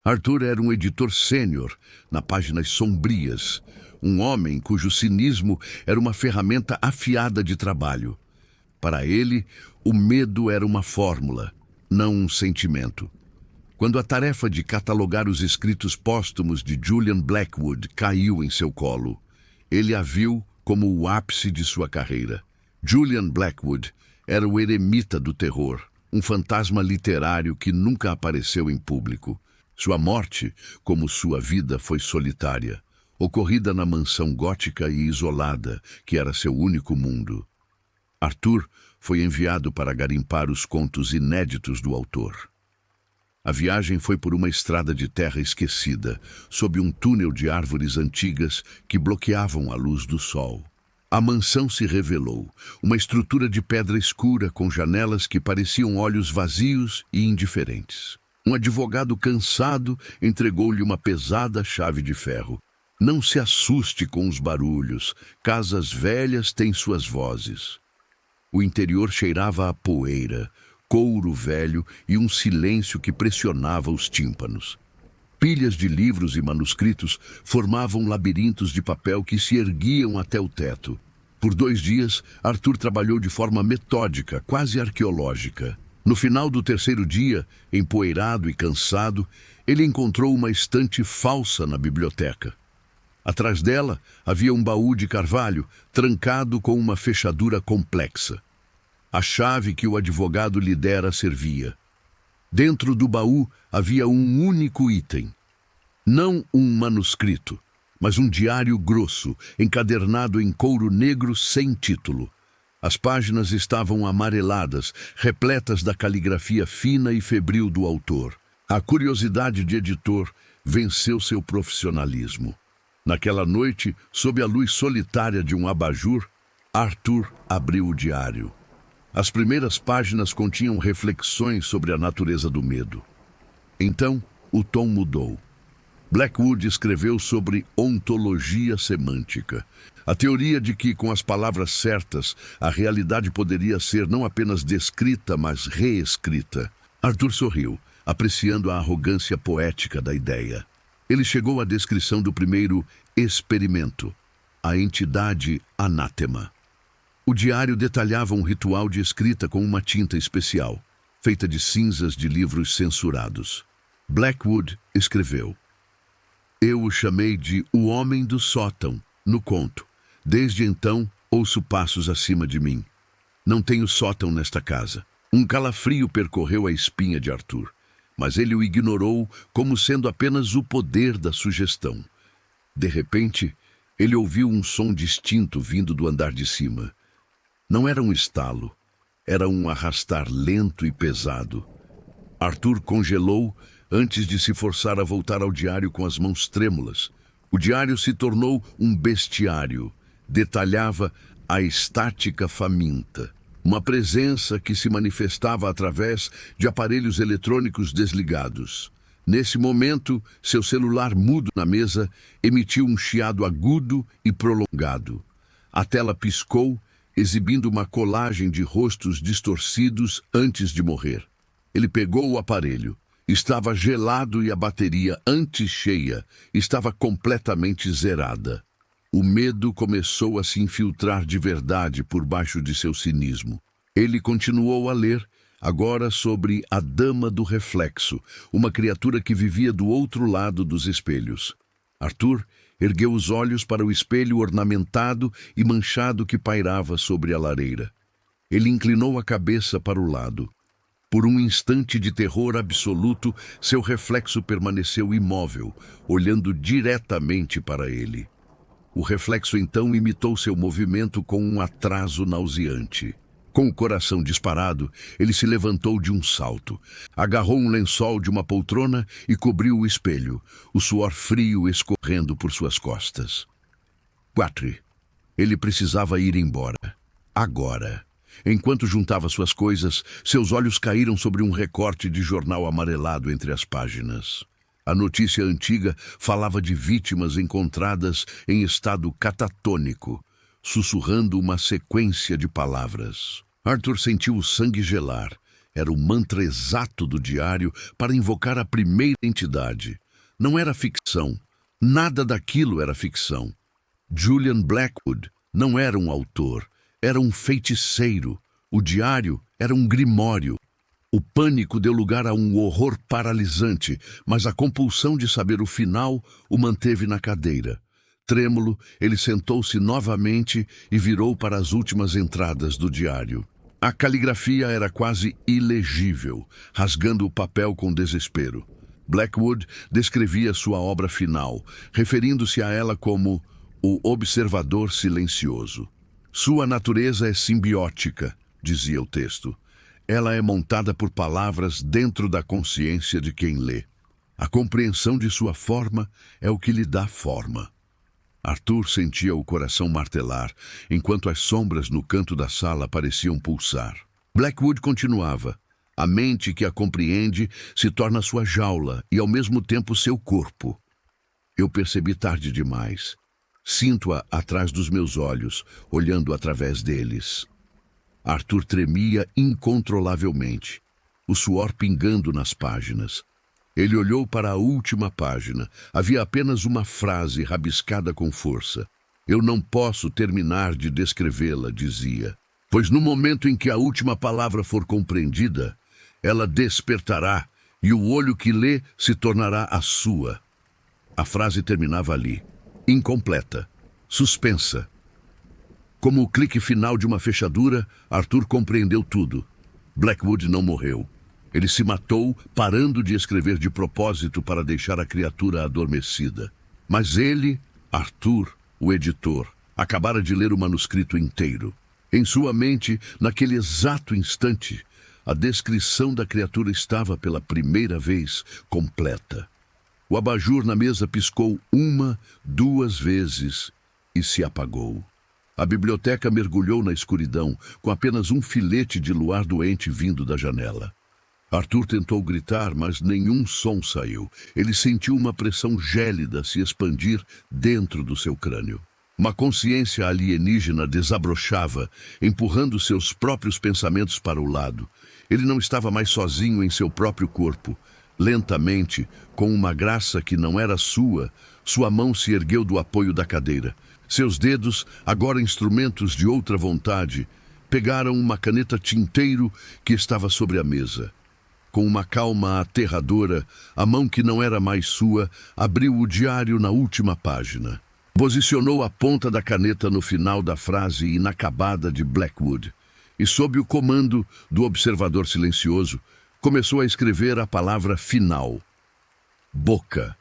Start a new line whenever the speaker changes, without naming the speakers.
Arthur era um editor sênior na Páginas Sombrias, um homem cujo cinismo era uma ferramenta afiada de trabalho. Para ele, o medo era uma fórmula, não um sentimento. Quando a tarefa de catalogar os escritos póstumos de Julian Blackwood caiu em seu colo, ele a viu como o ápice de sua carreira. Julian Blackwood era o eremita do terror, um fantasma literário que nunca apareceu em público. Sua morte, como sua vida, foi solitária, ocorrida na mansão gótica e isolada, que era seu único mundo. Arthur foi enviado para garimpar os contos inéditos do autor. A viagem foi por uma estrada de terra esquecida, sob um túnel de árvores antigas que bloqueavam a luz do sol. A mansão se revelou, uma estrutura de pedra escura com janelas que pareciam olhos vazios e indiferentes. Um advogado cansado entregou-lhe uma pesada chave de ferro. Não se assuste com os barulhos, casas velhas têm suas vozes. O interior cheirava a poeira, couro velho e um silêncio que pressionava os tímpanos. Pilhas de livros e manuscritos formavam labirintos de papel que se erguiam até o teto. Por 2 dias, Arthur trabalhou de forma metódica, quase arqueológica. No final do 3º dia, empoeirado e cansado, ele encontrou uma estante falsa na biblioteca. Atrás dela havia um baú de carvalho, trancado com uma fechadura complexa. A chave que o advogado lhe dera servia. Dentro do baú havia um único item. Não um manuscrito, mas um diário grosso, encadernado em couro negro sem título. As páginas estavam amareladas, repletas da caligrafia fina e febril do autor. A curiosidade de editor venceu seu profissionalismo. Naquela noite, sob a luz solitária de um abajur, Arthur abriu o diário. As primeiras páginas continham reflexões sobre a natureza do medo. Então, o tom mudou. Blackwood escreveu sobre ontologia semântica, a teoria de que, com as palavras certas, a realidade poderia ser não apenas descrita, mas reescrita. Arthur sorriu, apreciando a arrogância poética da ideia. Ele chegou à descrição do primeiro experimento, a entidade anátema. O diário detalhava um ritual de escrita com uma tinta especial, feita de cinzas de livros censurados. Blackwood escreveu: "Eu o chamei de o homem do sótão, no conto. Desde então, ouço passos acima de mim. Não tenho sótão nesta casa." Um calafrio percorreu a espinha de Arthur, mas ele o ignorou como sendo apenas o poder da sugestão. De repente, ele ouviu um som distinto vindo do andar de cima. Não era um estalo, era um arrastar lento e pesado. Arthur congelou antes de se forçar a voltar ao diário com as mãos trêmulas. O diário se tornou um bestiário. Detalhava a estática faminta, uma presença que se manifestava através de aparelhos eletrônicos desligados. Nesse momento, seu celular mudo na mesa emitiu um chiado agudo e prolongado. A tela piscou, exibindo uma colagem de rostos distorcidos antes de morrer. Ele pegou o aparelho. Estava gelado e a bateria, antes cheia, estava completamente zerada. O medo começou a se infiltrar de verdade por baixo de seu cinismo. Ele continuou a ler, agora sobre a Dama do Reflexo, uma criatura que vivia do outro lado dos espelhos. Arthur ergueu os olhos para o espelho ornamentado e manchado que pairava sobre a lareira. Ele inclinou a cabeça para o lado. Por um instante de terror absoluto, seu reflexo permaneceu imóvel, olhando diretamente para ele. O reflexo então imitou seu movimento com um atraso nauseante. Com o coração disparado, ele se levantou de um salto, agarrou um lençol de uma poltrona e cobriu o espelho, o suor frio escorrendo por suas costas. 4. Ele precisava ir embora. Agora. Enquanto juntava suas coisas, seus olhos caíram sobre um recorte de jornal amarelado entre as páginas. A notícia antiga falava de vítimas encontradas em estado catatônico, sussurrando uma sequência de palavras. Arthur sentiu o sangue gelar Era o mantra exato do diário para invocar a primeira entidade. Não era ficção. Nada daquilo era ficção. Julian Blackwood não era um autor, era um feiticeiro. O diário era um grimório. O pânico deu lugar a um horror paralisante, mas a compulsão de saber o final o manteve na cadeira. Trêmulo, ele sentou-se novamente e virou para as últimas entradas do diário. A caligrafia era quase ilegível, rasgando o papel com desespero. Blackwood descrevia sua obra final, referindo-se a ela como o observador silencioso. Sua natureza é simbiótica, dizia o texto. Ela é montada por palavras dentro da consciência de quem lê. A compreensão de sua forma é o que lhe dá forma. Arthur sentia o coração martelar, enquanto as sombras no canto da sala pareciam pulsar. Blackwood continuava. A mente que a compreende se torna sua jaula e, ao mesmo tempo, seu corpo. Eu percebi tarde demais. Sinto-a atrás dos meus olhos, olhando através deles. Arthur tremia incontrolavelmente, o suor pingando nas páginas. Ele olhou para a última página. Havia apenas uma frase rabiscada com força. Eu não posso terminar de descrevê-la, dizia, pois no momento em que a última palavra for compreendida, ela despertará e o olho que lê se tornará a sua. A frase terminava ali, incompleta, suspensa. Como o clique final de uma fechadura, Arthur compreendeu tudo. Blackwood não morreu. Ele se matou, parando de escrever de propósito para deixar a criatura adormecida. Mas ele, Arthur, o editor, acabara de ler o manuscrito inteiro. Em sua mente, naquele exato instante, a descrição da criatura estava pela primeira vez completa. O abajur na mesa piscou 1, 2 vezes e se apagou. A biblioteca mergulhou na escuridão, com apenas um filete de luar doente vindo da janela. Arthur tentou gritar, mas nenhum som saiu. Ele sentiu uma pressão gélida se expandir dentro do seu crânio. Uma consciência alienígena desabrochava, empurrando seus próprios pensamentos para o lado. Ele não estava mais sozinho em seu próprio corpo. Lentamente, com uma graça que não era sua, sua mão se ergueu do apoio da cadeira. Seus dedos, agora instrumentos de outra vontade, pegaram uma caneta tinteiro que estava sobre a mesa. Com uma calma aterradora, a mão que não era mais sua abriu o diário na última página. Posicionou a ponta da caneta no final da frase inacabada de Blackwood e, sob o comando do observador silencioso, começou a escrever a palavra final. Boca.